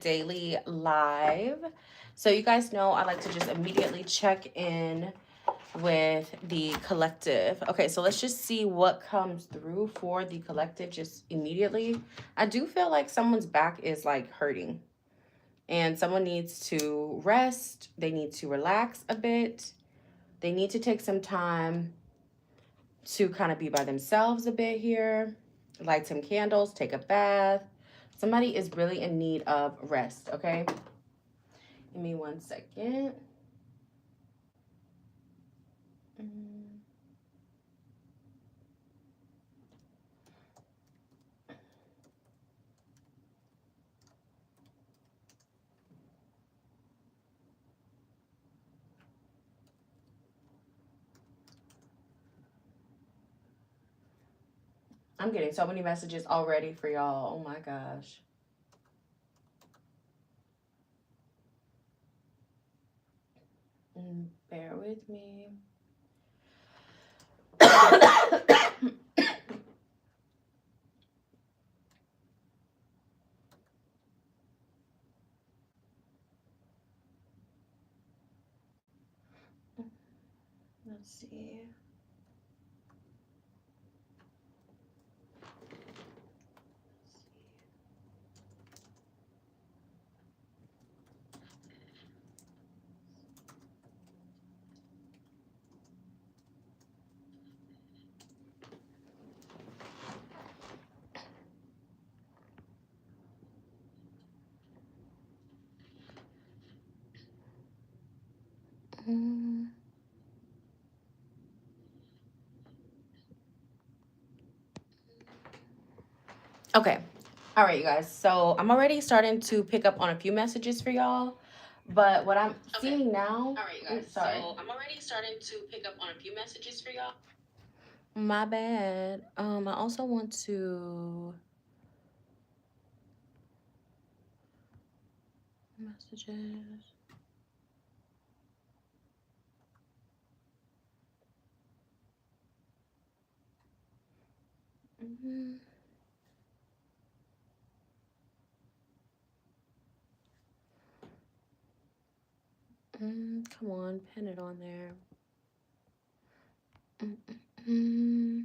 daily live. So you guys know I like to just immediately check in with the collective. Okay, so let's just see what comes through for the collective just immediately. I do feel like someone's back is like hurting and someone needs to rest. They need to relax a bit. They need to take some time to kind of be by themselves a bit here. Light some candles, take a bath. Somebody is really in need of rest, okay? Give me 1 second. Mm. I'm getting so many messages already for y'all. Oh my gosh. Bear with me. Let's see. Mm. Okay. All right, you guys. So I'm already starting to pick up on a few messages for y'all. But what I'm seeing now. All right, you guys. Oops, sorry. So I'm already starting to pick up on a few messages for y'all. My bad. I also want to messages. Mm-hmm. Come on, pin it on there. Mm-mm-mm.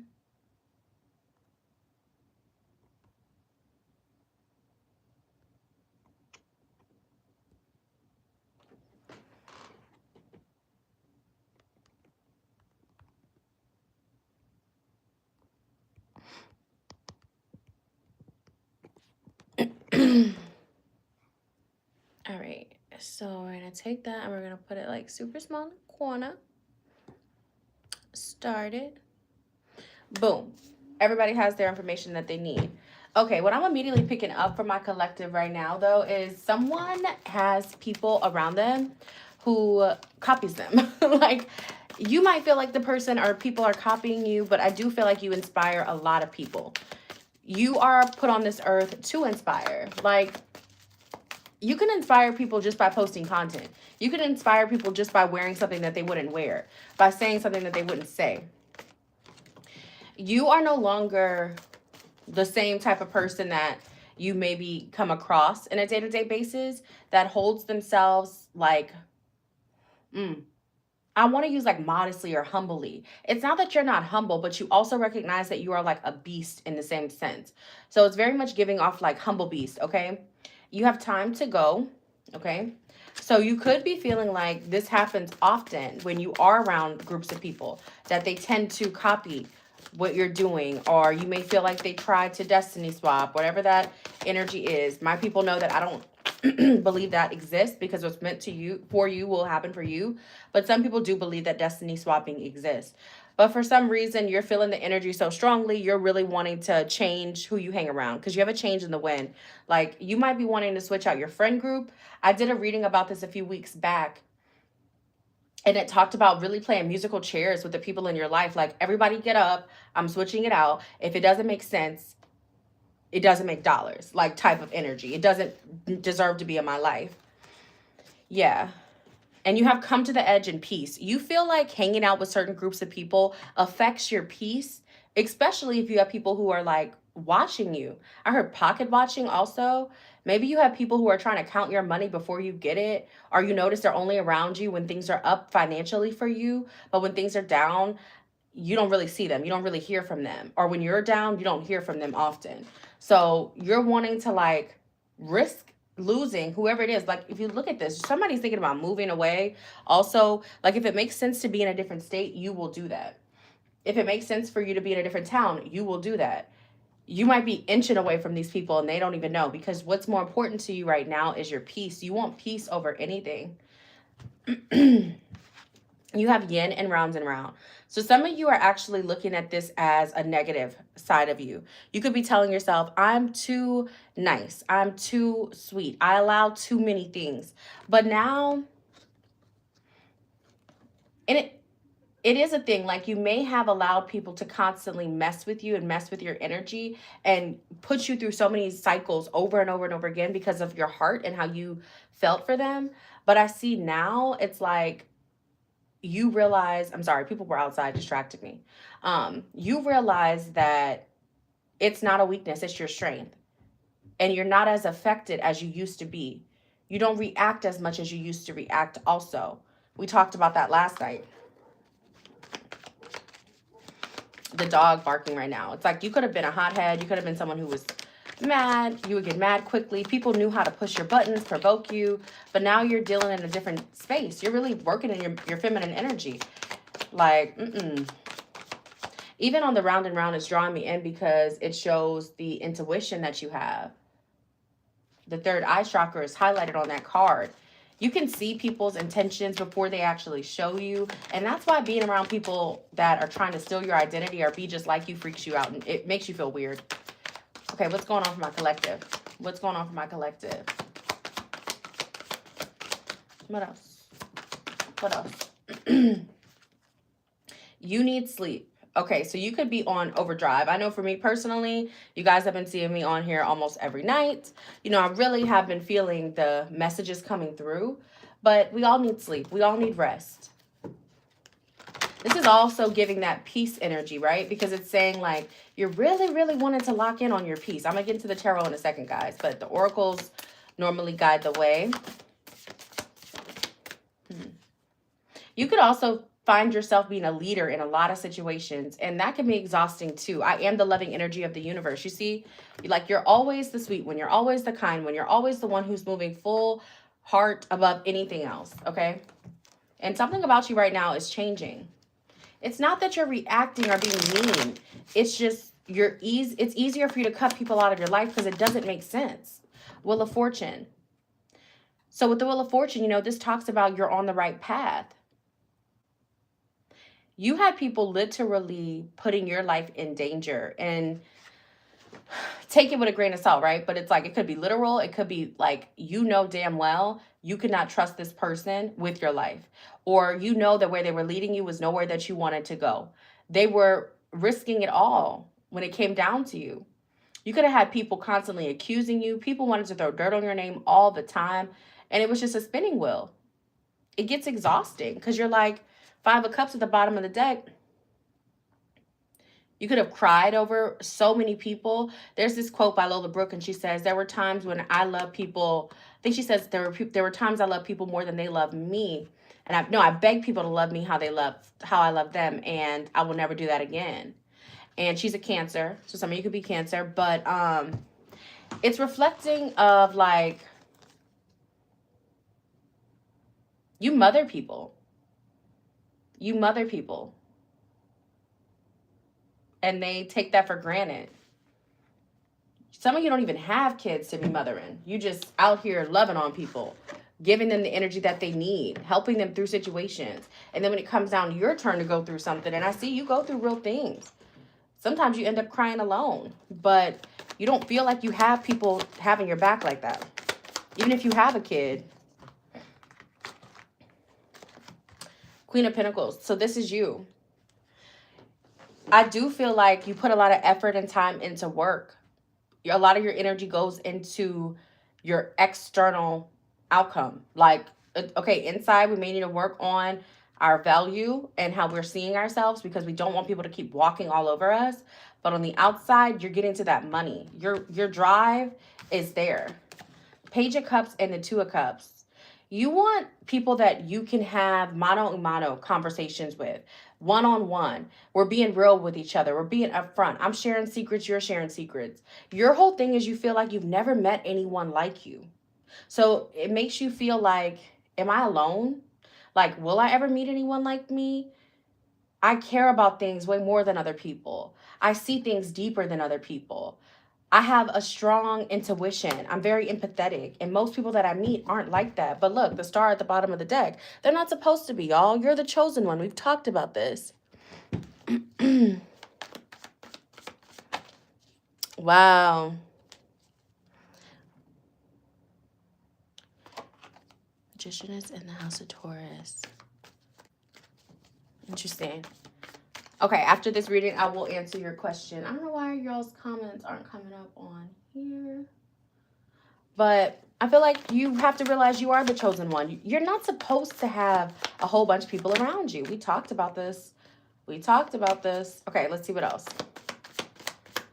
All right, so we're gonna take that and we're gonna put it like super small in the corner. Started. Boom. Everybody has their information that they need. Okay, what I'm immediately picking up from my collective right now, though, is someone has people around them who copies them. Like, you might feel like the person or people are copying you, but I do feel like you inspire a lot of people. You are put on this earth to inspire. Like, you can inspire people just by posting content. You can inspire people just by wearing something that they wouldn't wear, by saying something that they wouldn't say. You are no longer the same type of person that you maybe come across in a day-to-day basis that holds themselves like, I want to use like modestly or humbly. It's not that you're not humble, but you also recognize that you are like a beast in the same sense. So it's very much giving off like humble beast, okay? You have time to go, okay? So you could be feeling like this happens often when you are around groups of people, that they tend to copy what you're doing, or you may feel like they tried to destiny swap, whatever that energy is. My people know that I don't believe that exists, because what's meant to you for you will happen for you. But some people do believe that destiny swapping exists. But for some reason, you're feeling the energy so strongly, you're really wanting to change who you hang around because you have a change in the wind. Like, you might be wanting to switch out your friend group. I did a reading about this a few weeks back, and it talked about really playing musical chairs with the people in your life. Like, everybody get up, I'm switching it out. If it doesn't make sense, it doesn't make dollars, like, type of energy. It doesn't deserve to be in my life. Yeah. And you have come to the edge in peace. You feel like hanging out with certain groups of people affects your peace, especially if you have people who are like watching you. I heard pocket watching also, Maybe you have people who are trying to count your money before you get it, or you notice they're only around you when things are up financially for you, but when things are down, you don't really see them. You don't really hear from them. Or when you're down, you don't hear from them often. So you're wanting to like risk losing whoever it is. Like if you look at this, somebody's thinking about moving away. Also, like if it makes sense to be in a different state, you will do that. If it makes sense for you to be in a different town, you will do that. You might be inching away from these people and they don't even know, because what's more important to you right now is your peace. You want peace over anything. You have yin and round and round. So some of you are actually looking at this as a negative side of you. You could be telling yourself, I'm too nice. I'm too sweet. I allow too many things. But now, and it is a thing, like you may have allowed people to constantly mess with you and mess with your energy and put you through so many cycles over and over and over again because of your heart and how you felt for them. But I see now it's like, you realize, I'm sorry, people were outside distracted me. You realize that it's not a weakness, it's your strength. And you're not as affected as you used to be. You don't react as much as you used to react also. We talked about that last night. The dog barking right now. It's like you could have been a hothead. You could have been someone who was mad. You would get mad quickly. People knew how to push your buttons, provoke you. But now you're dealing in a different space. You're really working in your feminine energy. Like, Even on the round and round, it's drawing me in because it shows the intuition that you have. The third eye chakra is highlighted on that card. You can see people's intentions before they actually show you. And that's why being around people that are trying to steal your identity or be just like you freaks you out. And it makes you feel weird. Okay, what's going on for my collective? What's going on for my collective? What else? What else? You need sleep. Okay, so you could be on overdrive. I know for me personally, you guys have been seeing me on here almost every night. You know, I really have been feeling the messages coming through, but we all need sleep. We all need rest. This is also giving that peace energy, right? Because it's saying like, you're really, really wanting to lock in on your peace. I'm going to get into the tarot in a second, guys, but the oracles normally guide the way. You could also find yourself being a leader in a lot of situations, and that can be exhausting too. I am the loving energy of the universe. You see, like you're always the sweet one. You're always the kind one. You're always the one who's moving full heart above anything else, okay? And something about you right now is changing. It's not that you're reacting or being mean. It's just it's easier for you to cut people out of your life because it doesn't make sense. Wheel of Fortune. So with the Wheel of Fortune, you know, this talks about you're on the right path. You had people literally putting your life in danger, and take it with a grain of salt, right? But it's like, it could be literal. It could be like, you know damn well you could not trust this person with your life, or you know that where they were leading you was nowhere that you wanted to go. They were risking it all when it came down to you. You could have had people constantly accusing you. People wanted to throw dirt on your name all the time, and it was just a spinning wheel. It gets exhausting because you're like, 5 of Cups at the bottom of the deck. You could have cried over so many people. There's this quote by Lola Brooke, and she says, there were times when I love people. I think she says there were times I love people more than they love me. And I beg people to love me how I love them, and I will never do that again. And she's a Cancer, so some of you could be Cancer, but it's reflecting of like, you mother people. You mother people. And they take that for granted. Some of you don't even have kids to be mothering. You just out here loving on people, giving them the energy that they need, helping them through situations. And then when it comes down to your turn to go through something, and I see you go through real things. Sometimes you end up crying alone, but you don't feel like you have people having your back like that. Even if you have a kid. Queen of Pentacles. So this is you. I do feel like you put a lot of effort and time into work. A lot of your energy goes into your external outcome. Like, okay, inside we may need to work on our value and how we're seeing ourselves, because we don't want people to keep walking all over us. But on the outside, you're getting to that money. Your drive is there. Page of Cups and the Two of Cups. You want people that you can have mano a mano conversations with, one on one. We're being real with each other. We're being upfront. I'm sharing secrets. You're sharing secrets. Your whole thing is you feel like you've never met anyone like you. So it makes you feel like, am I alone? Like, will I ever meet anyone like me? I care about things way more than other people. I see things deeper than other people. I have a strong intuition. I'm very empathetic. And most people that I meet aren't like that. But look, the star at the bottom of the deck, they're not supposed to be, y'all. You're the chosen one. We've talked about this. Wow. Magician is in the house of Taurus. Interesting. Okay, after this reading, I will answer your question. I don't know why y'all's comments aren't coming up on here. But I feel like you have to realize you are the chosen one. You're not supposed to have a whole bunch of people around you. We talked about this. Okay, let's see what else.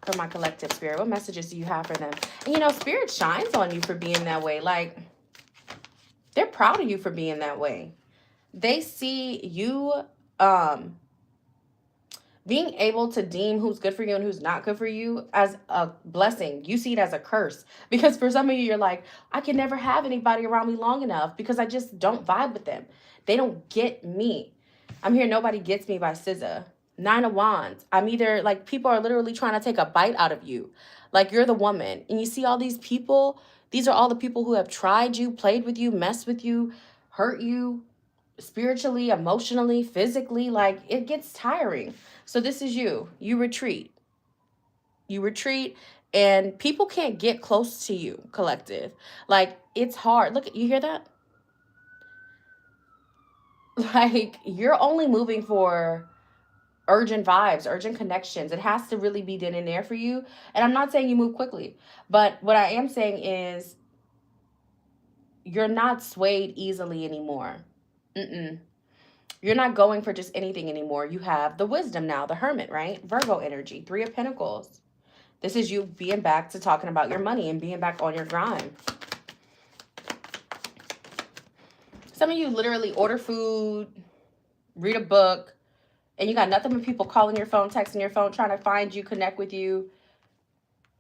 For my collective, Spirit, what messages do you have for them? And you know, Spirit shines on you for being that way. Like, they're proud of you for being that way. They see you being able to deem who's good for you and who's not good for you as a blessing. You see it as a curse. Because for some of you, you're like, I can never have anybody around me long enough because I just don't vibe with them. They don't get me. I'm here, nobody gets me by SZA. 9 of Wands. I'm either, like, people are literally trying to take a bite out of you. Like, you're the woman. And you see all these people. These are all the people who have tried you, played with you, messed with you, hurt you spiritually, emotionally, physically. Like, it gets tiring. So this is you. You retreat. And people can't get close to you, collective. Like, it's hard. Look, you hear that? Like, you're only moving for urgent vibes, urgent connections. It has to really be then and there for you. And I'm not saying you move quickly, but what I am saying is you're not swayed easily anymore. You're not going for just anything anymore. You have the wisdom now, the hermit, right? Virgo energy, 3 of Pentacles. This is you being back to talking about your money and being back on your grind. Some of you literally order food, read a book, and you got nothing but people calling your phone, texting your phone, trying to find you, connect with you.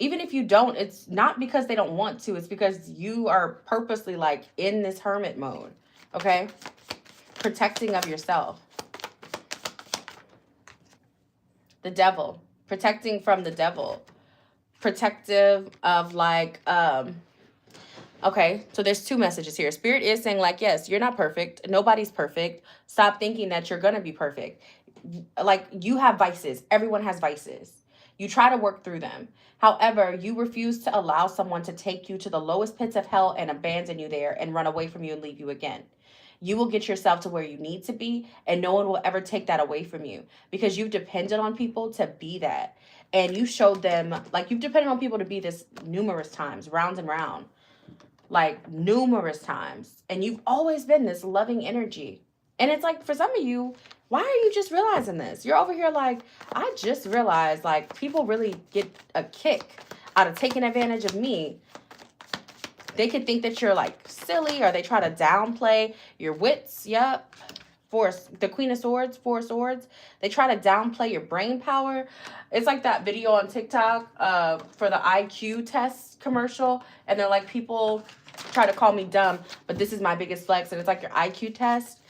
Even if you don't, it's not because they don't want to. It's because you are purposely, like, in this hermit mode, okay? Protecting of yourself. The devil. Protecting from the devil. Protective of, like, okay, so there's 2 messages here. Spirit is saying, like, yes, you're not perfect. Nobody's perfect. Stop thinking that you're going to be perfect. Like, you have vices. Everyone has vices. You try to work through them. However, you refuse to allow someone to take you to the lowest pits of hell and abandon you there and run away from you and leave you again. You will get yourself to where you need to be, and no one will ever take that away from you because you've depended on people to be that. And you showed them, like, you've depended on people to be this numerous times, round and round, like, numerous times. And you've always been this loving energy. And it's like, for some of you, why are you just realizing this? You're over here like, I just realized, like, people really get a kick out of taking advantage of me. They could think that you're, like, silly, or they try to downplay your wits. Yep. The Queen of Swords, 4 of Swords. They try to downplay your brain power. It's like that video on TikTok for the IQ test commercial. And they're like, people try to call me dumb, but this is my biggest flex. And it's like your IQ test.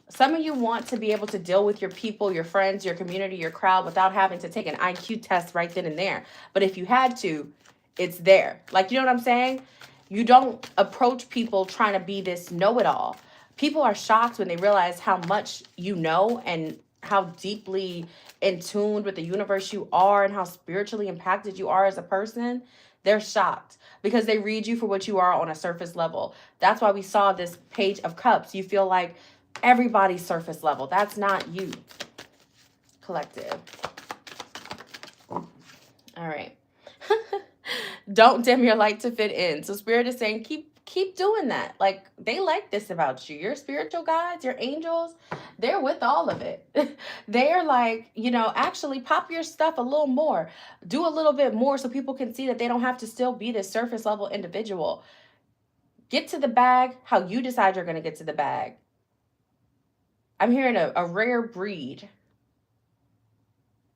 Some of you want to be able to deal with your people, your friends, your community, your crowd without having to take an IQ test right then and there. But if you had to, it's there. Like, you know what I'm saying? You don't approach people trying to be this know-it-all. People are shocked when they realize how much you know and how deeply in tune with the universe you are and how spiritually impacted you are as a person. They're shocked because they read you for what you are on a surface level. That's why we saw this Page of Cups. You feel like everybody's surface level. That's not you, collective. All right. Don't dim your light to fit in. So Spirit is saying, keep doing that. Like, they like this about you. Your spiritual guides, your angels, they're with all of it. They're like, you know, actually pop your stuff a little more. Do a little bit more so people can see that they don't have to still be this surface level individual. Get to the bag how you decide you're going to get to the bag. I'm hearing a rare breed,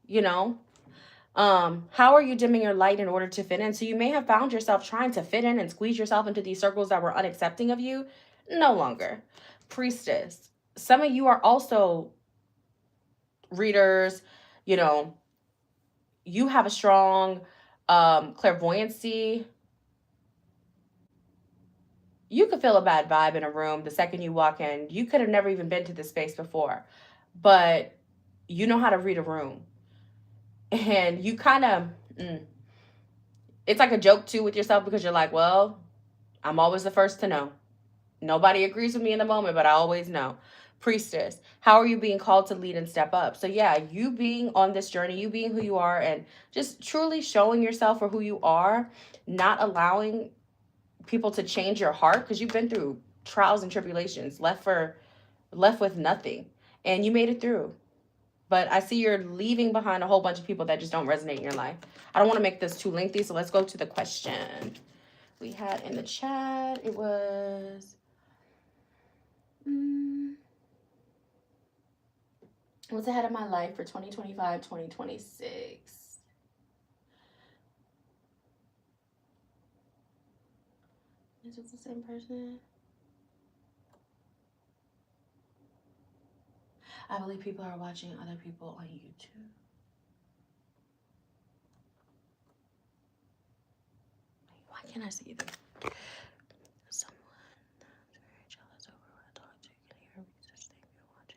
you know? How are you dimming your light in order to fit in? So you may have found yourself trying to fit in and squeeze yourself into these circles that were unaccepting of you. No longer. Priestess. Some of you are also readers, you know, you have a strong clairvoyancy. You could feel a bad vibe in a room the second you walk in. You could have never even been to this space before, but you know how to read a room. And you kind of, it's like a joke too with yourself because you're like, well, I'm always the first to know. Nobody agrees with me in the moment, but I always know. Priestess, how are you being called to lead and step up? So yeah, you being on this journey, you being who you are and just truly showing yourself for who you are, not allowing people to change your heart because you've been through trials and tribulations, left with nothing, and you made it through. But I see you're leaving behind a whole bunch of people that just don't resonate in your life. I don't want to make this too lengthy, so let's go to the question we had in the chat. It was, what's ahead of my life for 2025, 2026? Is it the same person? I believe people are watching other people on YouTube. Why can't I see them? Someone very jealous over what I talk to. Can you hear me? Such thing you're watching.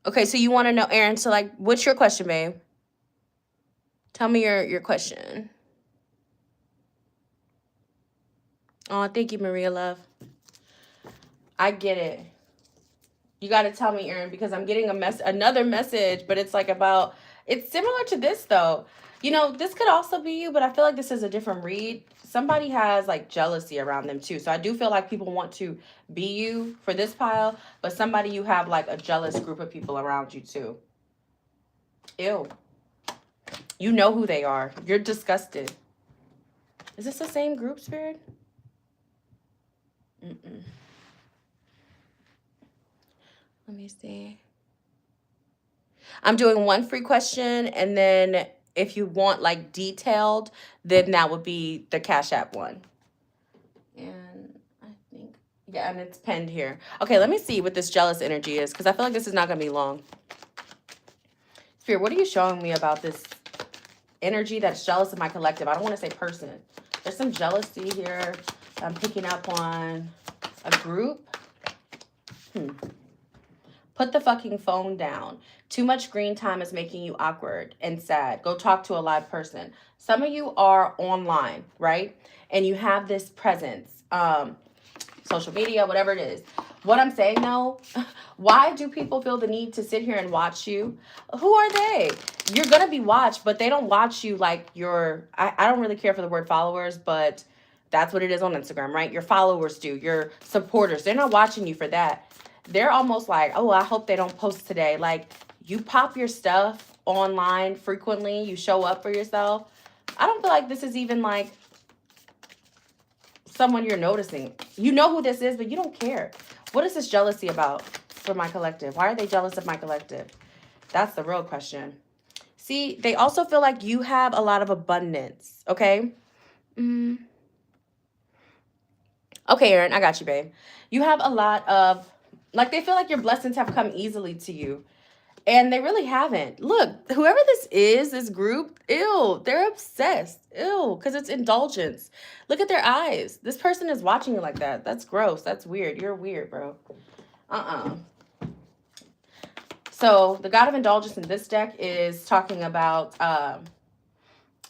Okay, so you want to know, Aaron, so like, what's your question, babe? Tell me your question. Oh, thank you, Maria Love. I get it. You got to tell me, Aaron, because I'm getting another message, but it's like about, it's similar to this though. You know, this could also be you, but I feel like this is a different read. Somebody has like jealousy around them too. So I do feel like people want to be you for this pile, but somebody you have like a jealous group of people around you too. Ew. You know who they are. You're disgusted. Is this the same group, Spirit? Let me see. I'm doing one free question, and then if you want like detailed, then that would be the Cash App one. And I think, yeah, and it's pinned here. Okay, let me see what this jealous energy is, because I feel like this is not going to be long. Spirit, what are you showing me about this energy that's jealous of my collective? I don't want to say person. There's some jealousy here that I'm picking up on. A group. Put the fucking phone down. Too much screen time is making you awkward and sad. Go talk to a live person. Some of you are online, right? And you have this presence, social media, whatever it is. What I'm saying though, why do people feel the need to sit here and watch you? Who are they? You're going to be watched, but they don't watch you like I don't really care for the word followers, but that's what it is on Instagram, right? Your followers do, your supporters. They're not watching you for that. They're almost like, oh, I hope they don't post today. Like, you pop your stuff online frequently. You show up for yourself. I don't feel like this is even like someone you're noticing. You know who this is, but you don't care. What is this jealousy about for my collective? Why are they jealous of my collective? That's the real question. See, they also feel like you have a lot of abundance, okay? Okay, Aaron, I got you, babe. You have a lot of, like, they feel like your blessings have come easily to you. And they really haven't. Look, whoever this is, this group, ew, they're obsessed. Ew, because it's indulgence. Look at their eyes. This person is watching you like that. That's gross. That's weird. You're weird, bro. So the God of Indulgence in this deck is talking about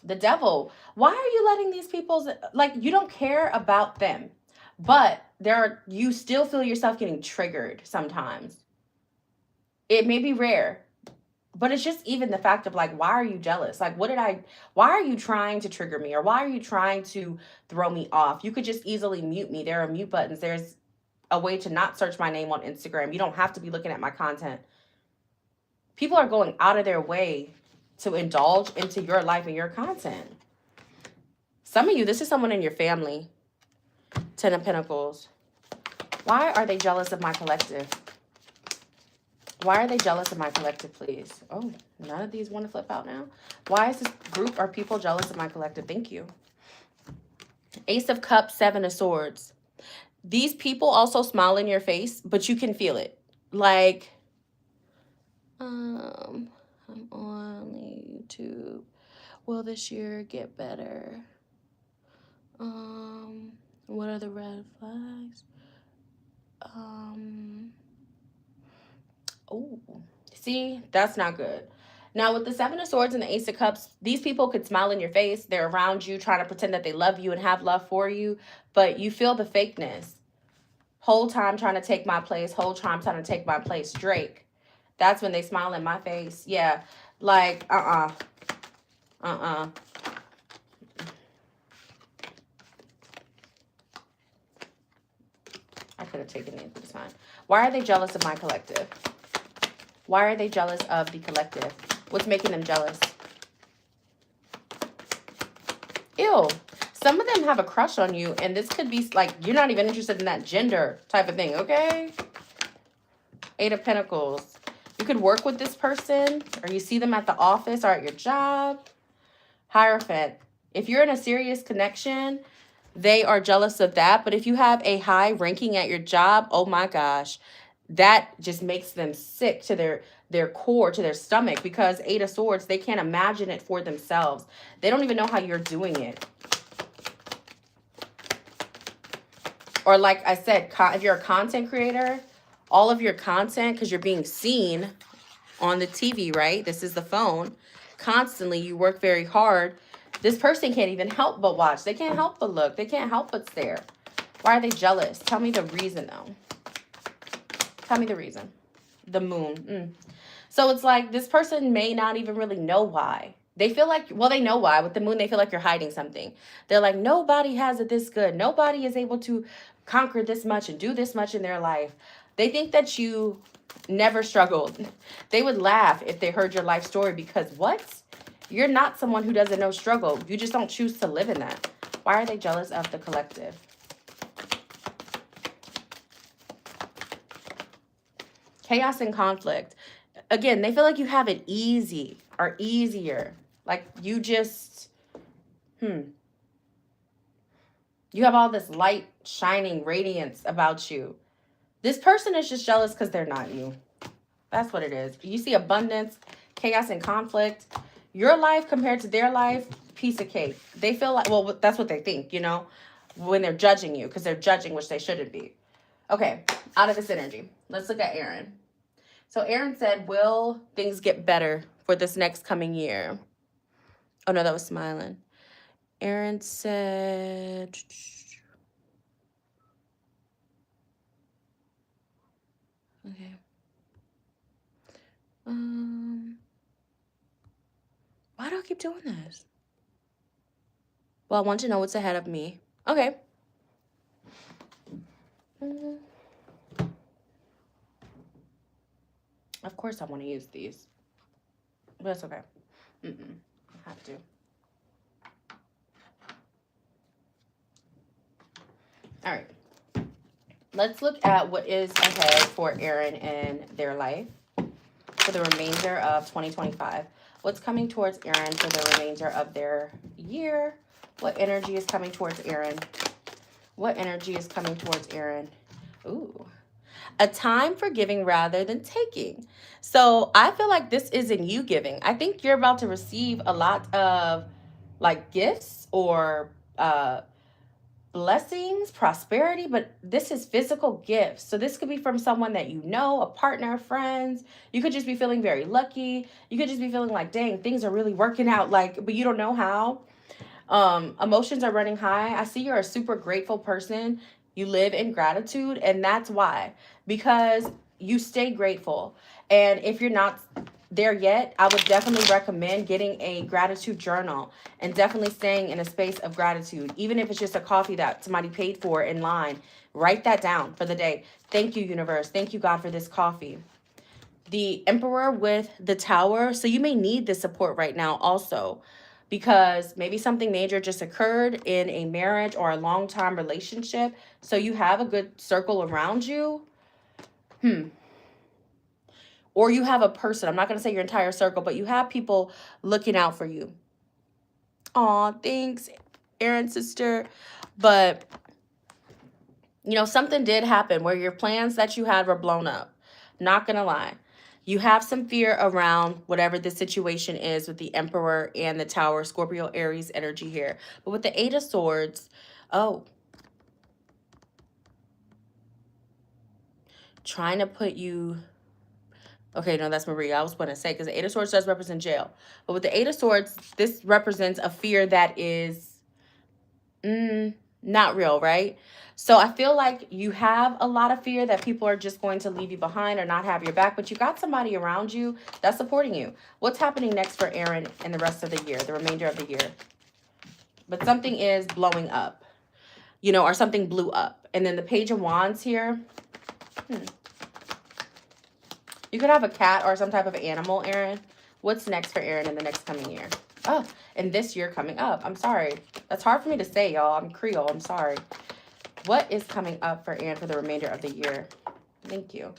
the devil. Why are you letting these people, like, you don't care about them, but you still feel yourself getting triggered sometimes. It may be rare, but it's just even the fact of like, why are you jealous? Like, why are you trying to trigger me? Or why are you trying to throw me off? You could just easily mute me. There are mute buttons. There's a way to not search my name on Instagram. You don't have to be looking at my content. People are going out of their way to indulge into your life and your content. Some of you, this is someone in your family. Ten of Pentacles. Why are they jealous of my collective? Why are they jealous of my collective, please? Oh, none of these want to flip out now. Why is this group or people jealous of my collective? Thank you. Ace of Cups, Seven of Swords. These people also smile in your face, but you can feel it. Like, I'm on YouTube. Will this year get better? What are the red flags? Oh, see, that's not good. Now, with the Seven of Swords and the Ace of Cups, these people could smile in your face. They're around you, trying to pretend that they love you and have love for you, but you feel the fakeness. Whole time trying to take my place, whole time trying to take my place. Drake. That's when they smile in my face. Yeah, like, I could have taken it, but it's fine. Why are they jealous of my collective? Why are they jealous of the collective? What's making them jealous? Ew. Some of them have a crush on you, and this could be like you're not even interested in that gender type of thing, okay? Eight of Pentacles. You could work with this person, or you see them at the office or at your job. Hierophant. If you're in a serious connection, they are jealous of that. But if you have a high ranking at your job, oh my gosh, that just makes them sick to their core, to their stomach, because Eight of Swords, they can't imagine it for themselves. They don't even know how you're doing it. Or like I said, if you're a content creator, all of your content, because you're being seen on the TV, right? This is the phone. Constantly, you work very hard. This person can't even help but watch. They can't help but look. They can't help but stare. Why are they jealous? Tell me the reason, though. Tell me the reason. The Moon. So it's like this person may not even really know why. They feel like, well, they know why. With the Moon, they feel like you're hiding something. They're like, nobody has it this good. Nobody is able to conquer this much and do this much in their life. They think that you never struggled. They would laugh if they heard your life story because what? You're not someone who doesn't know struggle. You just don't choose to live in that. Why are they jealous of the collective? Chaos and conflict. Again, they feel like you have it easy or easier. Like you just, you have all this light, shining radiance about you. This person is just jealous because they're not you. That's what it is. You see abundance, chaos, and conflict. Your life compared to their life, piece of cake. They feel like, well, that's what they think, you know, when they're judging you, because they're judging, which they shouldn't be. Okay, out of this energy, let's look at Aaron. So Aaron said, will things get better for this next coming year? Oh, no, that was smiling. Aaron said... Okay. Why do I keep doing this? Well, I want to know what's ahead of me. Okay. Of course I want to use these. But that's okay. I have to. All right. Let's look at what is ahead for Aaron in their life for the remainder of 2025. What's coming towards Aaron for the remainder of their year? What energy is coming towards Aaron? What energy is coming towards Aaron? Ooh. A time for giving rather than taking. So I feel like this isn't you giving. I think you're about to receive a lot of like gifts or blessings, prosperity, but this is physical gifts. So this could be from someone that you know, a partner, friends. You could just be feeling very lucky. You could just be feeling like, dang, things are really working out, like, but you don't know how. Emotions are running high. I see you're a super grateful person. You live in gratitude, and that's why, because you stay grateful. And if you're not there yet, I would definitely recommend getting a gratitude journal and definitely staying in a space of gratitude. Even if it's just a coffee that somebody paid for in line, write that down for the day. Thank you, universe. Thank you, God, for this coffee. The Emperor with the Tower. So you may need this support right now also. because maybe something major just occurred in a marriage or a long time relationship. So you have a good circle around you. Or you have a person. I'm not going to say your entire circle, but you have people looking out for you. Aw, thanks, Aaron's sister. But, you know, something did happen where your plans that you had were blown up. Not going to lie. You have some fear around whatever the situation is with the Emperor and the Tower, Scorpio, Aries energy here. But with the Eight of Swords, oh, trying to put you... Okay, no, that's Maria. I was going to say, because the Eight of Swords does represent jail. But with the Eight of Swords, this represents a fear that is not real, right? So I feel like you have a lot of fear that people are just going to leave you behind or not have your back, but you got somebody around you that's supporting you. What's happening next for Aaron in the rest of the year, the remainder of the year? But something is blowing up, you know, or something blew up. And then the Page of Wands here. You could have a cat or some type of animal, Aaron. What's next for Aaron in the next coming year? Oh, and this year coming up. I'm sorry. That's hard for me to say, y'all. I'm Creole. I'm sorry. What is coming up for Aaron for the remainder of the year? Thank you.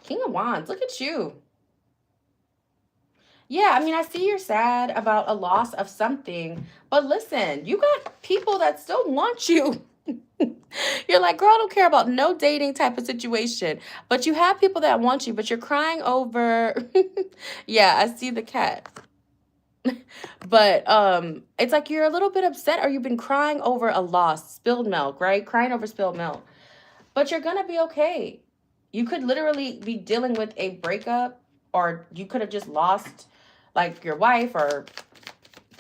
King of Wands. Look at you. Yeah, I mean, I see you're sad about a loss of something. But listen, you got people that still want you. You're like, girl, I don't care about no dating type of situation. But you have people that want you, but you're crying over... Yeah, I see the cat. But it's like you're a little bit upset, or you've been crying over a loss, spilled milk, right? Crying over spilled milk. But you're going to be okay. You could literally be dealing with a breakup, or you could have just lost like your wife or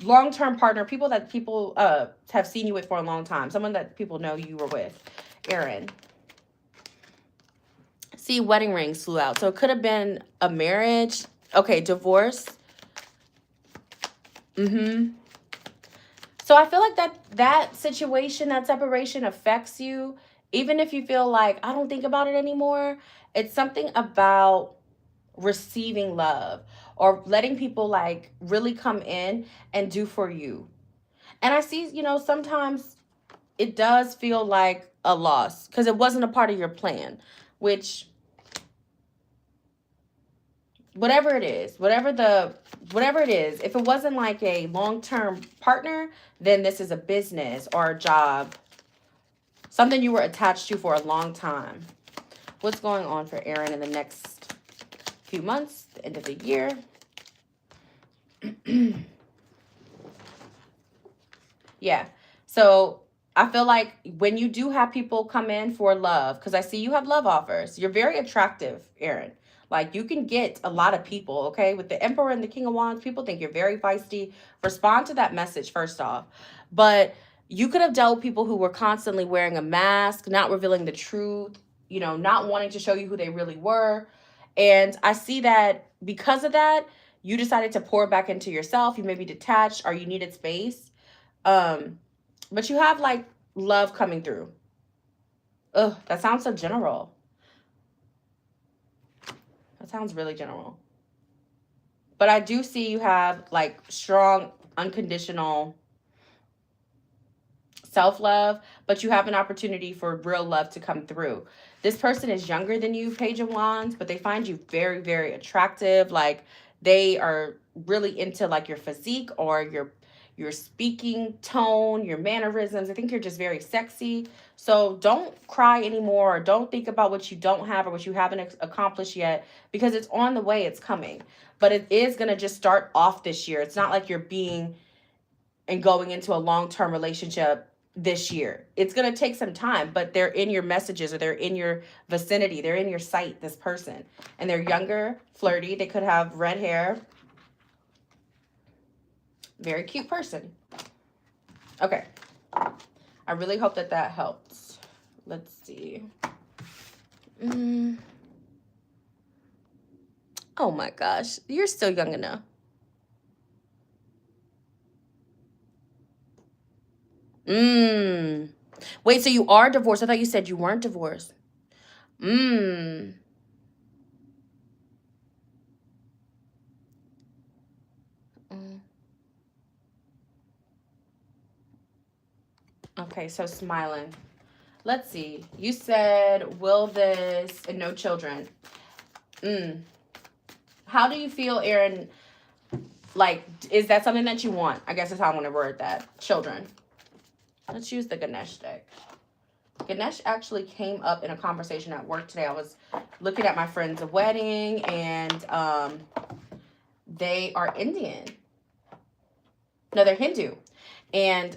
long-term partner, people that people have seen you with for a long time, someone that people know you were with. Aaron. See, wedding rings flew out. So it could have been a marriage. Okay, divorce. So I feel like that situation, that separation affects you. Even if you feel like, I don't think about it anymore. It's something about receiving love or letting people like really come in and do for you. And I see, you know, sometimes it does feel like a loss because it wasn't a part of your plan, which... whatever it is, if it wasn't like a long-term partner, then this is a business or a job, something you were attached to for a long time. What's going on for Aaron in the next few months, the end of the year? Yeah, so I feel like when you do have people come in for love, because I see you have love offers, you're very attractive, Aaron. Like, you can get a lot of people, okay? With the Emperor and the King of Wands, people think you're very feisty. Respond to that message first off. But you could have dealt with people who were constantly wearing a mask, not revealing the truth, you know, not wanting to show you who they really were. And I see that because of that, you decided to pour back into yourself. You may be detached or you needed space. But you have like love coming through. Ugh, that sounds so general. That sounds really general. But I do see you have like strong, unconditional self-love, but you have an opportunity for real love to come through. This person is younger than you, Page of Wands, but they find you very, very attractive. Like, they are really into like your physique or your speaking tone, your mannerisms. I think you're just very sexy. So don't cry anymore, or don't think about what you don't have or what you haven't accomplished yet, because it's on the way, it's coming. But it is going to just start off this year. It's not like you're being and going into a long-term relationship this year. It's going to take some time, but they're in your messages, or they're in your vicinity. They're in your sight, this person. And they're younger, flirty. They could have red hair. Very cute person. Okay. I really hope that that helps. Let's see. Oh my gosh. You're still young enough. Wait, so you are divorced? I thought you said you weren't divorced. Okay, so smiling. Let's see. You said, will this, and no children. How do you feel, Aaron? Like, is that something that you want? I guess that's how I want to word that. Children. Let's use the Ganesh deck. Ganesh actually came up in a conversation at work today. I was looking at my friend's wedding, and they are Indian. No, they're Hindu. And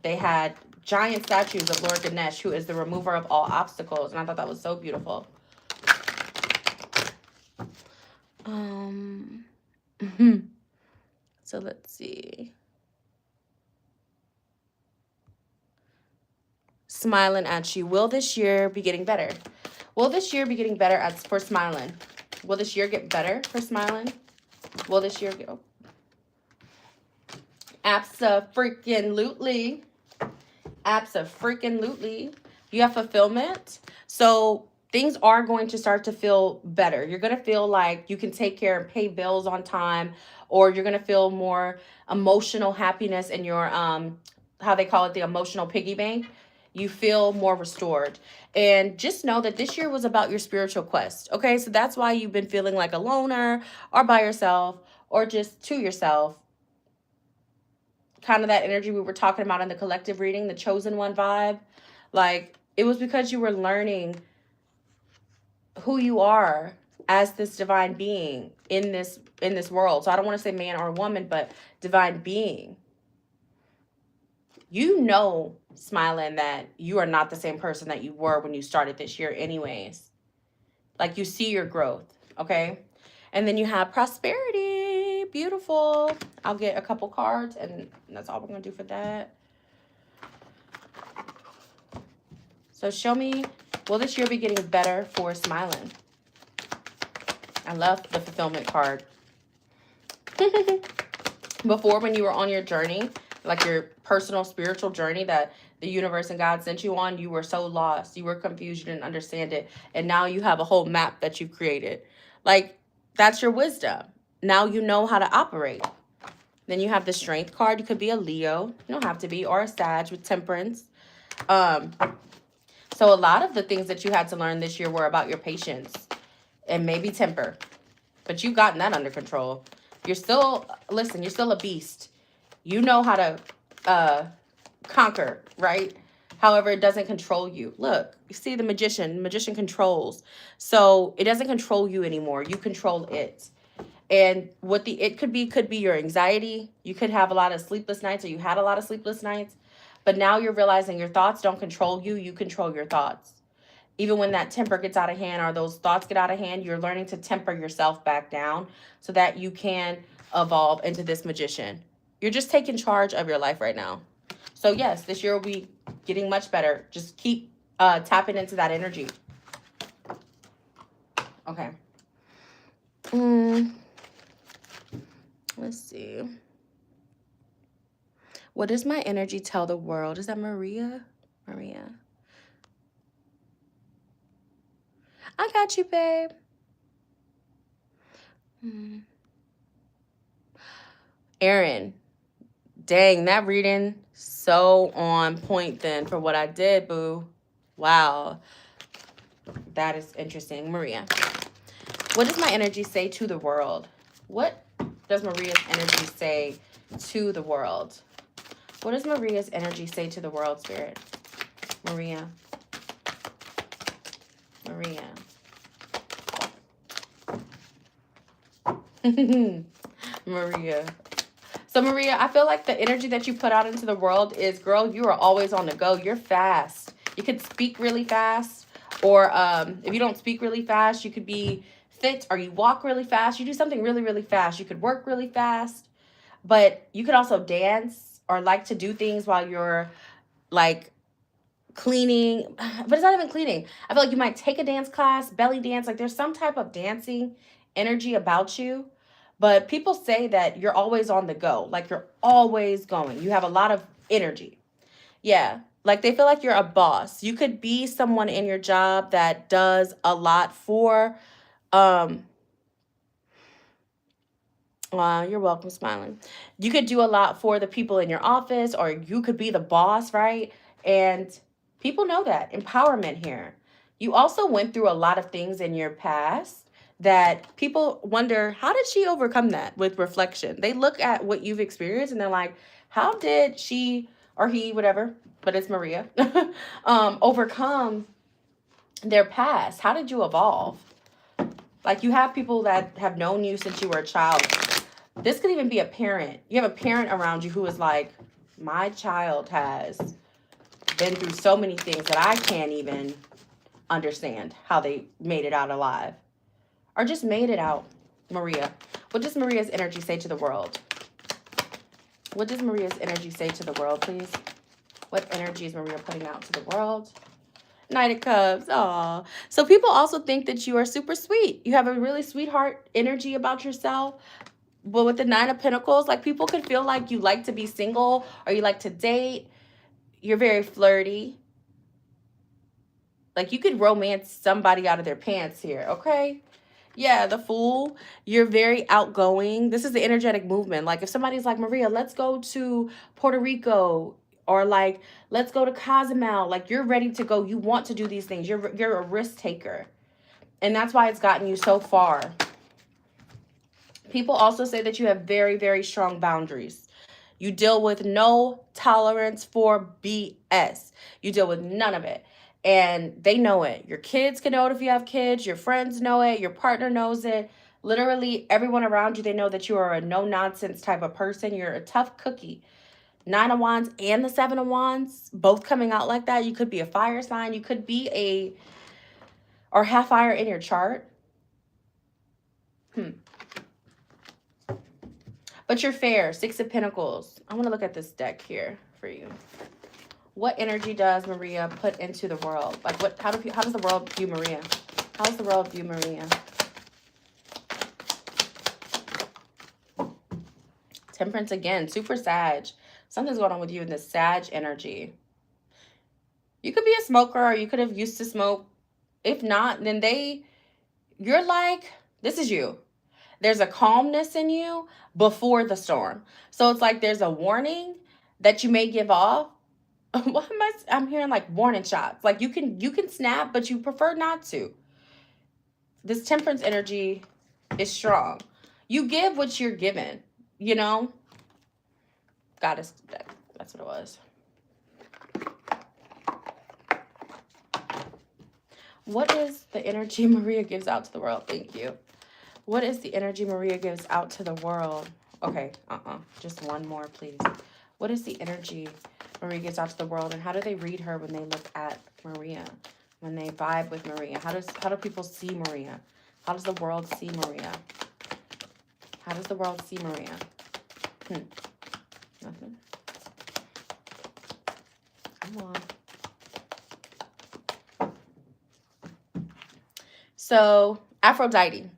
they had giant statues of Lord Ganesh, who is the remover of all obstacles. And I thought that was so beautiful. So let's see. Smiling at you. Will this year be getting better? Will this year be getting better for smiling? Will this year get better for smiling? Will this year go? Abso-freaking-lutely. Abso-freaking-lutely. You have fulfillment. So things are going to start to feel better. You're going to feel like you can take care and pay bills on time, or you're going to feel more emotional happiness in your, how they call it, the emotional piggy bank. You feel more restored. And just know that this year was about your spiritual quest. Okay, so that's why you've been feeling like a loner or by yourself or just to yourself. Kind of that energy we were talking about in the collective reading, the chosen one vibe. Like, it was because you were learning who you are as this divine being in this world. So I don't want to say man or woman, but divine being. You know, smiling, that you are not the same person that you were when you started this year anyways. Like, you see your growth, okay? And then you have prosperity. Beautiful. I'll get a couple cards, and that's all we're going to do for that. So show me, will this year be getting better for smiling? I love the fulfillment card. Before, when you were on your journey, like your personal spiritual journey that the universe and God sent you on, you were so lost. You were confused. You didn't understand it. And now you have a whole map that you've created. Like, that's your wisdom. Now you know how to operate. Then you have the strength card. You could be a Leo. You don't have to be. Or a Sag with temperance. So a lot of the things that you had to learn this year were about your patience and maybe temper. But you've gotten that under control. You're still, listen, you're still a beast. You know how to conquer, right? However, it doesn't control you. Look, you see the magician. The magician controls. So it doesn't control you anymore. You control it. And what it could be your anxiety. You could have a lot of sleepless nights, or you had a lot of sleepless nights. But now you're realizing your thoughts don't control you. You control your thoughts. Even when that temper gets out of hand, or those thoughts get out of hand, you're learning to temper yourself back down so that you can evolve into this magician. You're just taking charge of your life right now. So yes, this year will be getting much better. Just keep tapping into that energy. Okay. Let's see. What does my energy tell the world? Is that Maria? Maria. I got you, babe. Aaron. Dang, that reading so on point then for what I did, boo. Wow. That is interesting. Maria. What does my energy say to the world? What does Maria's energy say to the world? What does Maria's energy say to the world, Spirit? Maria. Maria. Maria. So, Maria, I feel like the energy that you put out into the world is, girl, you are always on the go. You're fast. You could speak really fast. Or if you don't speak really fast, you could be fit, or you walk really fast. You do something really, really fast. You could work really fast. But you could also dance or like to do things while you're like cleaning. But it's not even cleaning. I feel like you might take a dance class, belly dance. Like, there's some type of dancing energy about you. But people say that you're always on the go. Like, you're always going. You have a lot of energy. Yeah. Like, they feel like you're a boss. You could be someone in your job that does a lot for You're welcome, smiling. You could do a lot for the people in your office, or you could be the boss, right? And people know that. Empowerment here. You also went through a lot of things in your past that people wonder, how did she overcome that with reflection? They look at what you've experienced and they're like, how did she or he, whatever, but it's Maria, overcome their past? How did you evolve? Like, you have people that have known you since you were a child. This could even be a parent. You have a parent around you who is like, my child has been through so many things that I can't even understand how they made it out alive. Or just made it out. Maria. What does Maria's energy say to the world? What does Maria's energy say to the world, please? What energy is Maria putting out to the world? Knight of Cups. Aw. So people also think that you are super sweet. You have a really sweetheart energy about yourself. But with the Nine of Pentacles, like, people could feel like you like to be single or you like to date. You're very flirty. Like, you could romance somebody out of their pants here, okay? Yeah, the Fool. You're very outgoing. This is the energetic movement. Like, if somebody's like, Maria, let's go to Puerto Rico, or like, let's go to Cozumel. Like, you're ready to go. You want to do these things. You're a risk taker. And that's why it's gotten you so far. People also say that you have very, very strong boundaries. You deal with no tolerance for BS. You deal with none of it. And they know it. Your kids can know it if you have kids. Your friends know it. Your partner knows it. Literally, everyone around you, they know that you are a no-nonsense type of person. You're a tough cookie. Nine of Wands and the Seven of Wands, both coming out like that. You could be a fire sign. You could be or have fire in your chart. But you're fair. Six of Pentacles. I want to look at this deck here for you. What energy does Maria put into the world? Like, how does the world view Maria? How does the world view Maria? Temperance again. Super Sag. Something's going on with you in this Sag energy. You could be a smoker, or you could have used to smoke. If not, then you're like, this is you. There's a calmness in you before the storm. So it's like there's a warning that you may give off. What am I'm hearing like warning shots. Like, you can snap, but you prefer not to. This Temperance energy is strong. You give what you're given, you know? Goddess deck. That's what it was. What is the energy Maria gives out to the world? Thank you. What is the energy Maria gives out to the world? Okay, just one more, please. What is the energy Maria gives out to the world, and how do they read her when they look at Maria, when they vibe with Maria? How do people see Maria? How does the world see Maria? How does the world see Maria? Nothing. Come on. So, Aphrodite.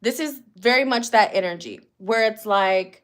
This is very much that energy where it's like,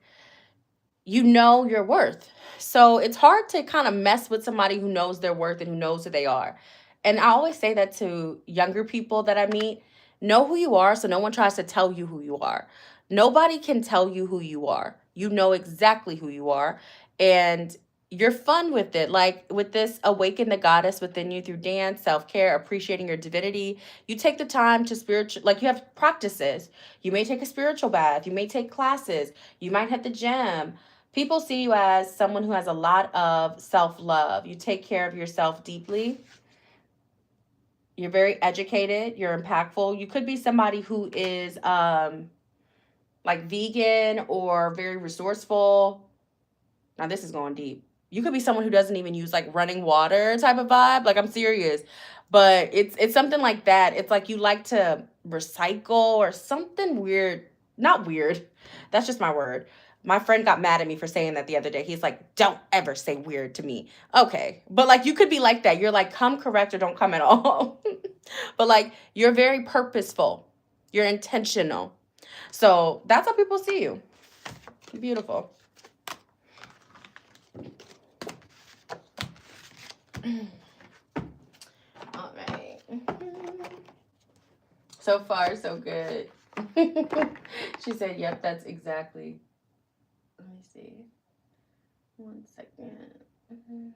you know your worth. So it's hard to kind of mess with somebody who knows their worth and who knows who they are. And I always say that to younger people that I meet. Know who you are, so no one tries to tell you who you are. Nobody can tell you who you are. You know exactly who you are. And you're fun with it. Like, with this awaken the goddess within you through dance, self-care, appreciating your divinity. You take the time to like, you have practices. You may take a spiritual bath. You may take classes. You might hit the gym. People see you as someone who has a lot of self-love. You take care of yourself deeply. You're very educated. You're impactful. You could be somebody who is like vegan or very resourceful. Now, this is going deep. You could be someone who doesn't even use like running water type of vibe. Like, I'm serious. But it's something like that. It's like you like to recycle or something weird. Not weird. That's just my word. My friend got mad at me for saying that the other day. He's like, don't ever say weird to me. Okay. But like, you could be like that. You're like, come correct or don't come at all. But like, you're very purposeful. You're intentional. So that's how people see you. Beautiful. All right. So far, so good. She said, yep, that's exactly. Let me see. 1 second. Mhm.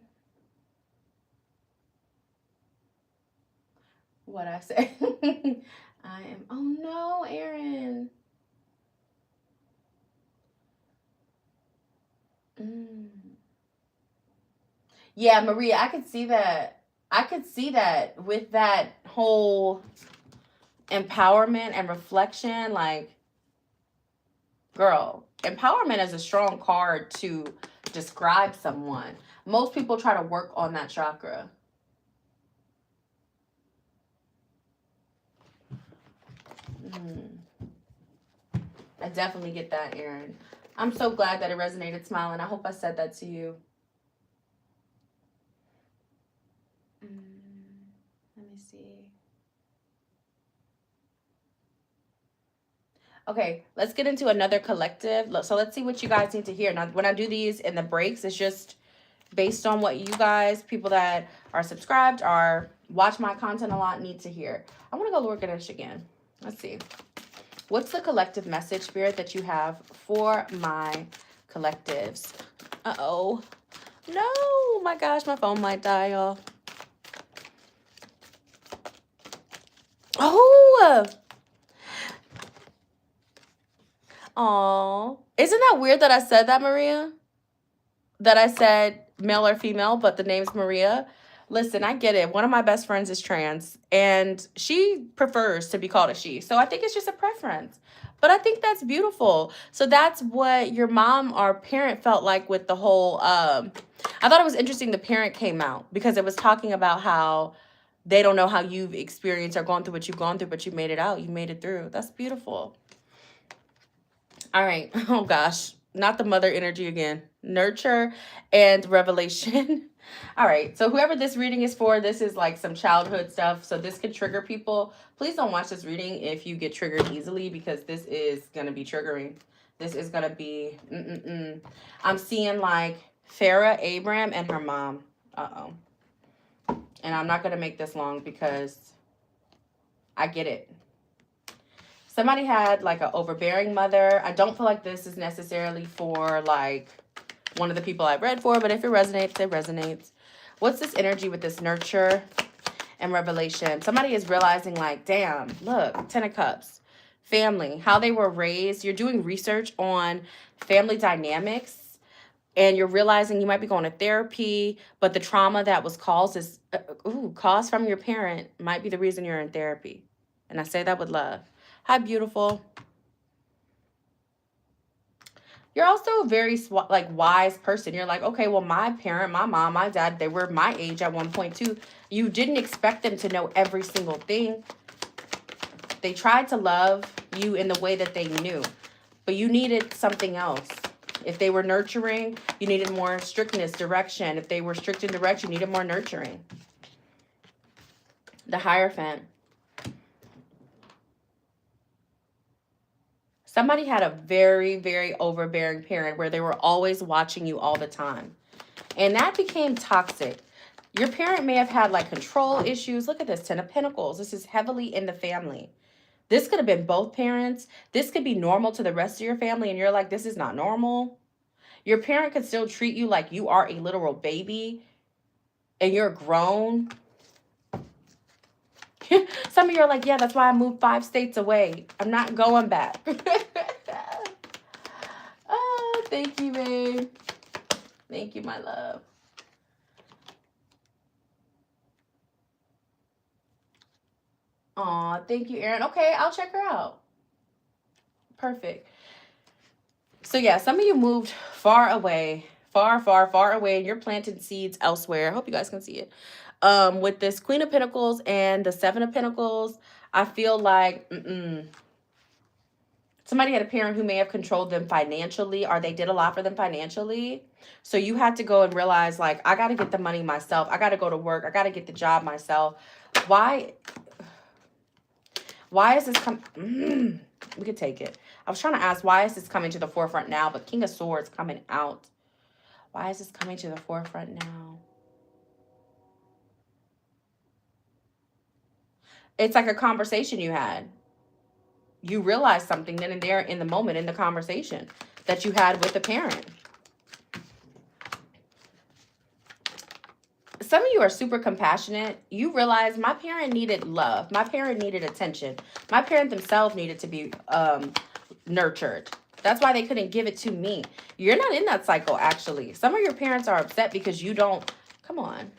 What I say? I am. Oh no, Aaron. Mm. Yeah, Maria, I could see that. I could see that with that whole empowerment and reflection. Like, girl, empowerment is a strong card to describe someone. Most people try to work on that chakra. Mm. I definitely get that, Aaron. I'm so glad that it resonated, Smiling. I hope I said that to you. Let me see. Okay, let's get into another collective. So let's see what you guys need to hear. Now, when I do these in the breaks, it's just based on what you guys, people that are subscribed or watch my content a lot, need to hear. I want to go Lord Ganesh again. Let's see. What's the collective message, Spirit, that you have for my collectives? Uh-oh. No, my gosh, my phone might die, y'all. Oh, aw. Isn't that weird that I said that, Maria? That I said male or female, but the name's Maria. Listen, I get it. One of my best friends is trans, and she prefers to be called a she. So I think it's just a preference. But I think that's beautiful. So that's what your mom or parent felt like with the whole. I thought it was interesting the parent came out because it was talking about how they don't know how you've experienced or gone through what you've gone through, but you made it out. You made it through. That's beautiful. All right. Oh gosh. Not the mother energy again. Nurture and revelation. All right. So whoever this reading is for, this is like some childhood stuff. So this could trigger people. Please don't watch this reading if you get triggered easily because this is going to be triggering. This is going to be I'm seeing like Farah Abraham and her mom. Uh-oh. And I'm not going to make this long because I get it. Somebody had like an overbearing mother. I don't feel like this is necessarily for like one of the people I read for, but if it resonates, it resonates. What's this energy with this nurture and revelation? Somebody is realizing like, damn, look, 10 of Cups, family, how they were raised. You're doing research on family dynamics and you're realizing you might be going to therapy, but the trauma that was caused is caused from your parent might be the reason you're in therapy. And I say that with love. Hi, beautiful. You're also a very like wise person. You're like, okay, well, my parent, my mom, my dad, they were my age at one point too. You didn't expect them to know every single thing. They tried to love you in the way that they knew, but you needed something else. If they were nurturing, you needed more strictness, direction. If they were strict in direction, you needed more nurturing. The Hierophant. Somebody had a very, very overbearing parent where they were always watching you all the time. And that became toxic. Your parent may have had like control issues. Look at this, 10 of Pentacles. This is heavily in the family. This could have been both parents. This could be normal to the rest of your family. And you're like, this is not normal. Your parent could still treat you like you are a literal baby and you're grown. Some of you are like, yeah, that's why I moved 5 states away. I'm not going back. Oh, thank you, babe. Thank you, my love. Aw, thank you, Erin. Okay, I'll check her out. Perfect. So yeah, some of you moved far away, far, far, far away, and you're planting seeds elsewhere. I hope you guys can see it. With this Queen of Pentacles and the Seven of Pentacles, I feel like somebody had a parent who may have controlled them financially, or they did a lot for them financially. So you had to go and realize, like, I got to get the money myself. I got to go to work. I got to get the job myself. Why is this coming? We could take it. I was trying to ask, why is this coming to the forefront now? But King of Swords coming out. Why is this coming to the forefront now? It's like a conversation you had. you realize something then and there in the moment, in the conversation that you had with the parent. Some of you are super compassionate. You realize my parent needed love. My parent needed attention. My parent themselves needed to be nurtured. That's why they couldn't give it to me. You're not in that cycle, actually. Some of your parents are upset because you don't, come on.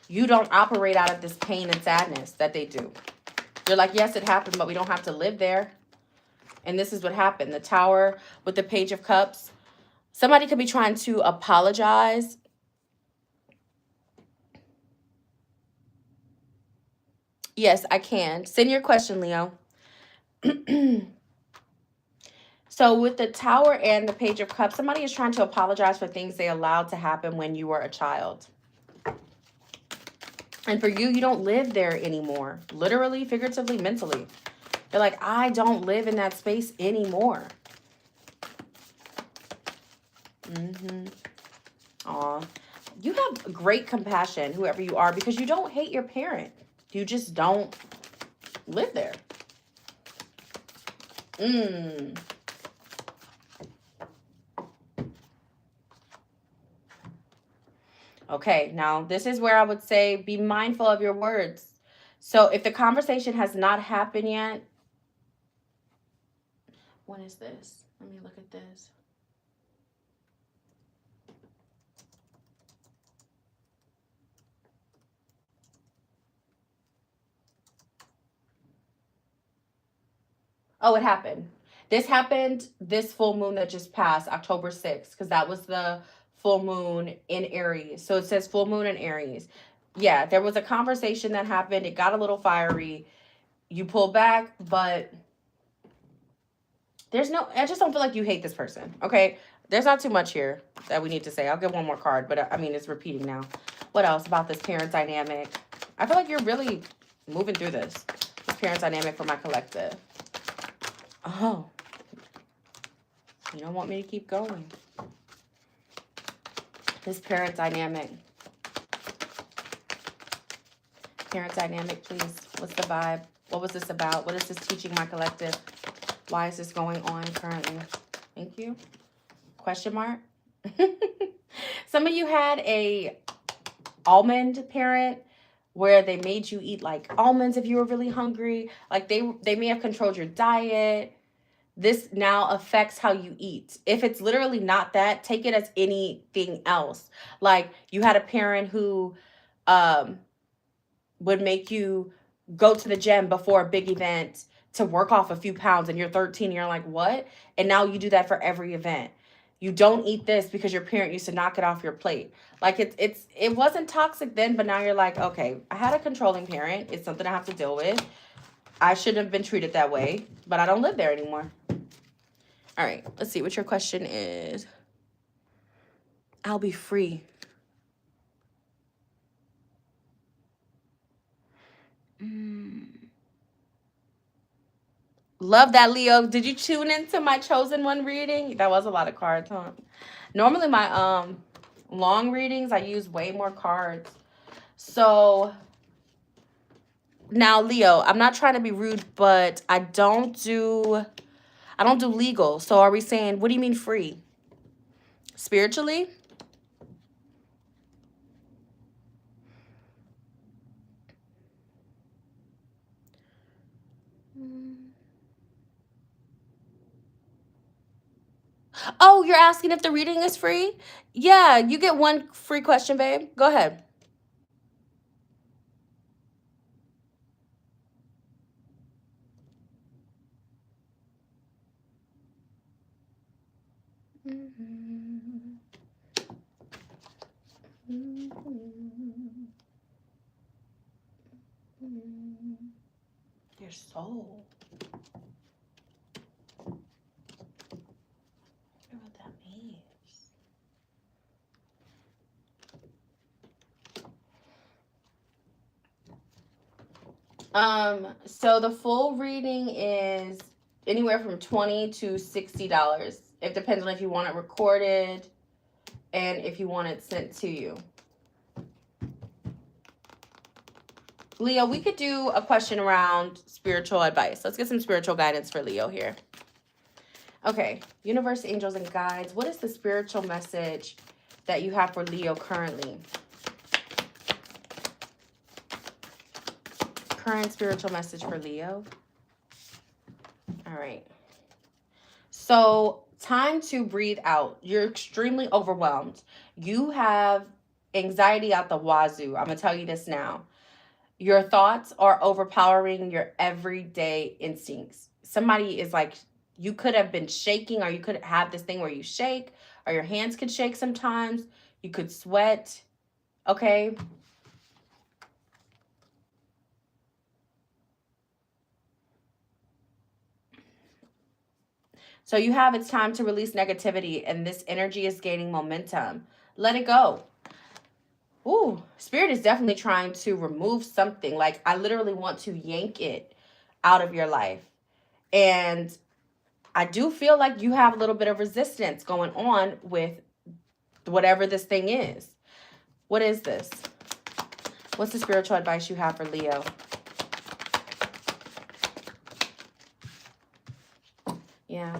You don't operate out of this pain and sadness that they do. You're like, yes, it happened, but we don't have to live there. And this is what happened. The Tower with the Page of Cups. Somebody could be trying to apologize. Yes, I can. Send your question, Leo. So with the Tower and the Page of Cups, somebody is trying to apologize for things they allowed to happen when you were a child. And for you, you don't live there anymore. Literally, figuratively, mentally. They're like, I don't live in that space anymore. Aw. You have great compassion, whoever you are, because you don't hate your parent. You just don't live there. Okay, now this is where I would say be mindful of your words. So if the conversation has not happened yet, when is this? Let me look at this. Oh, it happened. This happened this full moon that just passed, October 6th, because that was the full moon in Aries. So it says full moon in Aries. Yeah, there was a conversation that happened. It got a little fiery. You pull back, but there's no, I just don't feel like you hate this person, okay? There's not too much here that we need to say. I'll get one more card, but I mean, it's repeating now. What else about this parent dynamic? I feel like you're really moving through this parent dynamic for my collective. Oh, you don't want me to keep going. This parent dynamic. Parent dynamic, please. What's the vibe? What was this about? What is this teaching my collective? Why is this going on currently? Thank you. Question mark. Some of you had a almond parent where they made you eat like almonds if you were really hungry. Like they may have controlled your diet. This now affects how you eat. If it's literally not that, take it as anything else. Like you had a parent who would make you go to the gym before a big event to work off a few pounds, and you're 13 and you're like, what? And now you do that for every event. You don't eat this because your parent used to knock it off your plate. Like it wasn't toxic then, but now you're like, okay, I had a controlling parent. It's something I have to deal with. I shouldn't have been treated that way, but I don't live there anymore. All right, let's see what your question is. I'll be free. Love that, Leo. Did you tune into my chosen one reading? That was a lot of cards, huh? Normally my long readings, I use way more cards. So now, Leo, I'm not trying to be rude, but I don't do legal. So are we saying, what do you mean free? Spiritually? Oh, you're asking if the reading is free? Yeah, you get one free question, babe. Go ahead. Your soul. I wonder what that means. So the full reading is anywhere from $20 to $60. It depends on if you want it recorded and if you want it sent to you. Leo, we could do a question around spiritual advice. Let's get some spiritual guidance for Leo here. Okay, universe, angels, and guides. What is the spiritual message that you have for Leo currently? Current spiritual message for Leo. All right. So, time to breathe out. You're extremely overwhelmed. You have anxiety out the wazoo. I'm going to tell you this now. Your thoughts are overpowering your everyday instincts. Somebody is like, you could have been shaking, or you could have this thing where you shake, or your hands could shake sometimes. You could sweat. Okay. So you have, it's time to release negativity, and this energy is gaining momentum. Let it go. Ooh, Spirit is definitely trying to remove something. Like, I literally want to yank it out of your life. And I do feel like you have a little bit of resistance going on with whatever this thing is. What is this? What's the spiritual advice you have for Leo? Yeah.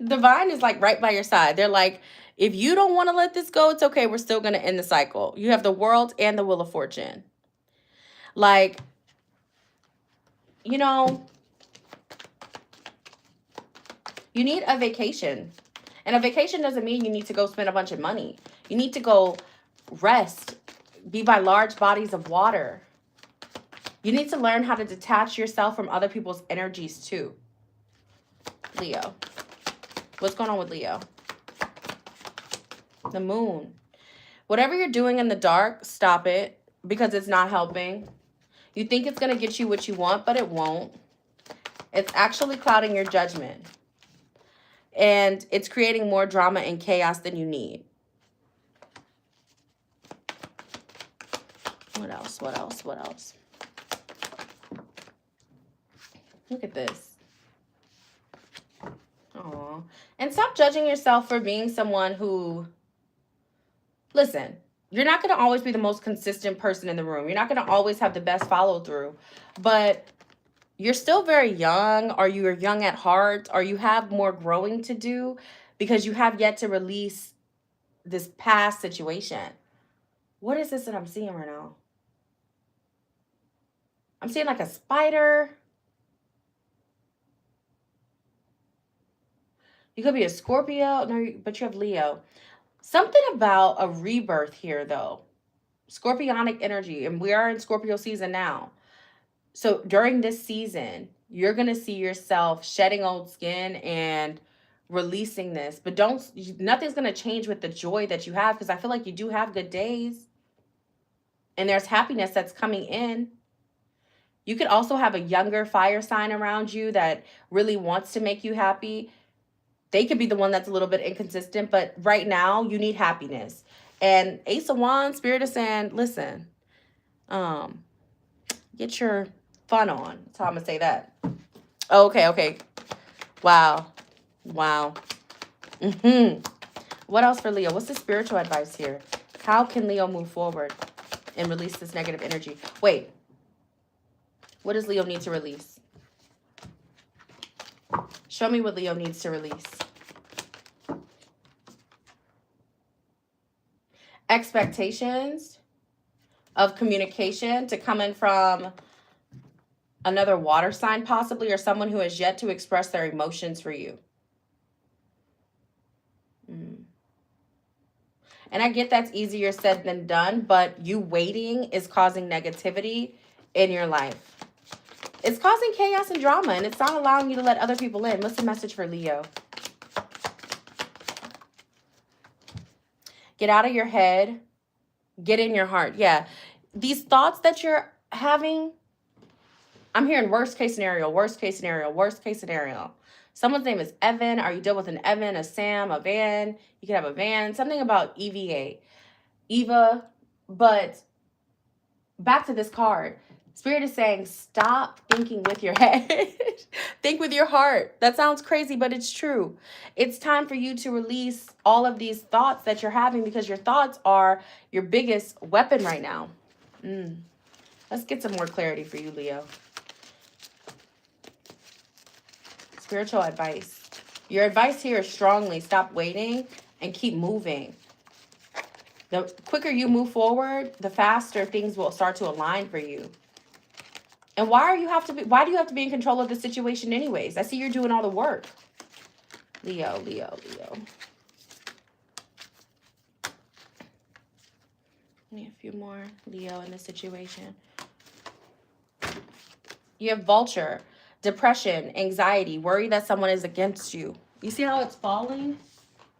Divine is like right by your side. They're like, if you don't want to let this go, it's okay. We're still going to end the cycle. You have the World and the Wheel of Fortune. Like, you know, you need a vacation. And a vacation doesn't mean you need to go spend a bunch of money. You need to go rest, be by large bodies of water. You need to learn how to detach yourself from other people's energies too. Leo. What's going on with Leo? The Moon. Whatever you're doing in the dark, stop it, because it's not helping. You think it's going to get you what you want, but it won't. It's actually clouding your judgment. And it's creating more drama and chaos than you need. What else? What else? What else? Look at this. Aww. And stop judging yourself for being someone who, listen, you're not going to always be the most consistent person in the room. You're not going to always have the best follow through, but you're still very young, or you're young at heart, or you have more growing to do because you have yet to release this past situation. What is this that I'm seeing right now? I'm seeing like a spider. You could be a Scorpio. No, but you have Leo. Something about a rebirth here, though. Scorpionic energy. And we are in Scorpio season now. So during this season, you're going to see yourself shedding old skin and releasing this. But nothing's going to change with the joy that you have, because I feel like you do have good days. And there's happiness that's coming in. You could also have a younger fire sign around you that really wants to make you happy. They could be the one that's a little bit inconsistent, but right now you need happiness. And Ace of Wands, Spirit is saying, listen, get your fun on. That's how I'm going to say that. Okay. Wow. What else for Leo? What's the spiritual advice here? How can Leo move forward and release this negative energy? Wait. What does Leo need to release? Show me what Leo needs to release. Expectations of communication to come in from another water sign possibly, or someone who has yet to express their emotions for you. And I get that's easier said than done, but you waiting is causing negativity in your life. It's causing chaos and drama, and it's not allowing you to let other people in. What's the message for Leo? Get out of your head. Get in your heart. Yeah. These thoughts that you're having, I'm hearing worst case scenario. Someone's name is Evan. Are you dealing with an Evan, a Sam, a Van? You could have a Van. Something about EVA. Eva. But back to this card. Spirit is saying, stop thinking with your head. Think with your heart. That sounds crazy, but it's true. It's time for you to release all of these thoughts that you're having, because your thoughts are your biggest weapon right now. Let's get some more clarity for you, Leo. Spiritual advice. Your advice here is strongly stop waiting and keep moving. The quicker you move forward, the faster things will start to align for you. And why do you have to be in control of the situation anyways? I see you're doing all the work. Leo, Leo, Leo. Need a few more Leo in this situation. You have vulture, depression, anxiety, worry that someone is against you. You see how it's falling?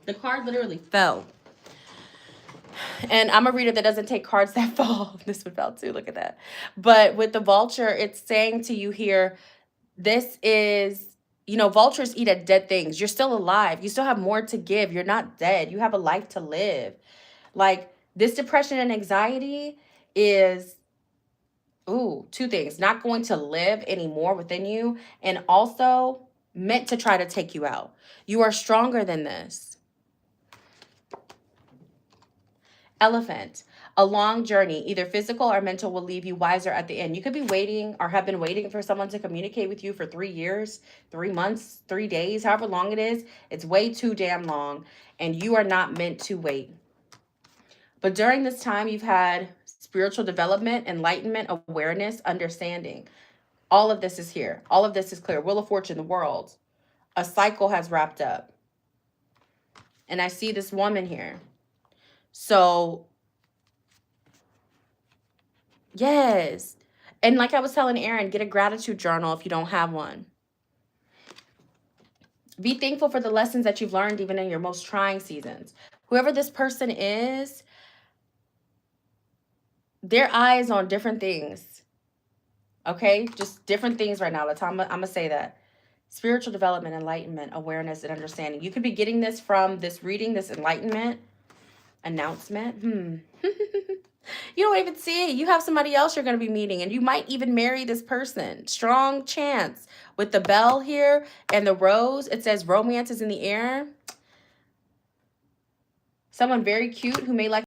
The card literally fell. And I'm a reader that doesn't take cards that fall. This one fell too. Look at that. But with the vulture, it's saying to you here, this is, vultures eat at dead things. You're still alive. You still have more to give. You're not dead. You have a life to live. Like, this depression and anxiety is, two things. Not going to live anymore within you, and also meant to try to take you out. You are stronger than this. Elephant. A long journey, either physical or mental, will leave you wiser at the end. You could be waiting or have been waiting for someone to communicate with you for 3 years, 3 months, 3 days, however long it is. It's way too damn long, and you are not meant to wait. But during this time, you've had spiritual development, enlightenment, awareness, understanding. All of this is here. All of this is clear. Wheel of Fortune, the world. A cycle has wrapped up. And I see this woman here. So, yes. And like I was telling Aaron, get a gratitude journal if you don't have one. Be thankful for the lessons that you've learned even in your most trying seasons. Whoever this person is, their eyes on different things. Okay? Just different things right now. I'm going to say that. Spiritual development, enlightenment, awareness, and understanding. You could be getting this from this reading, this enlightenment announcement. You don't even see it. You have somebody else you're going to be meeting, and you might even marry this person. Strong chance. With the bell here and the rose, it says romance is in the air. Someone very cute who may like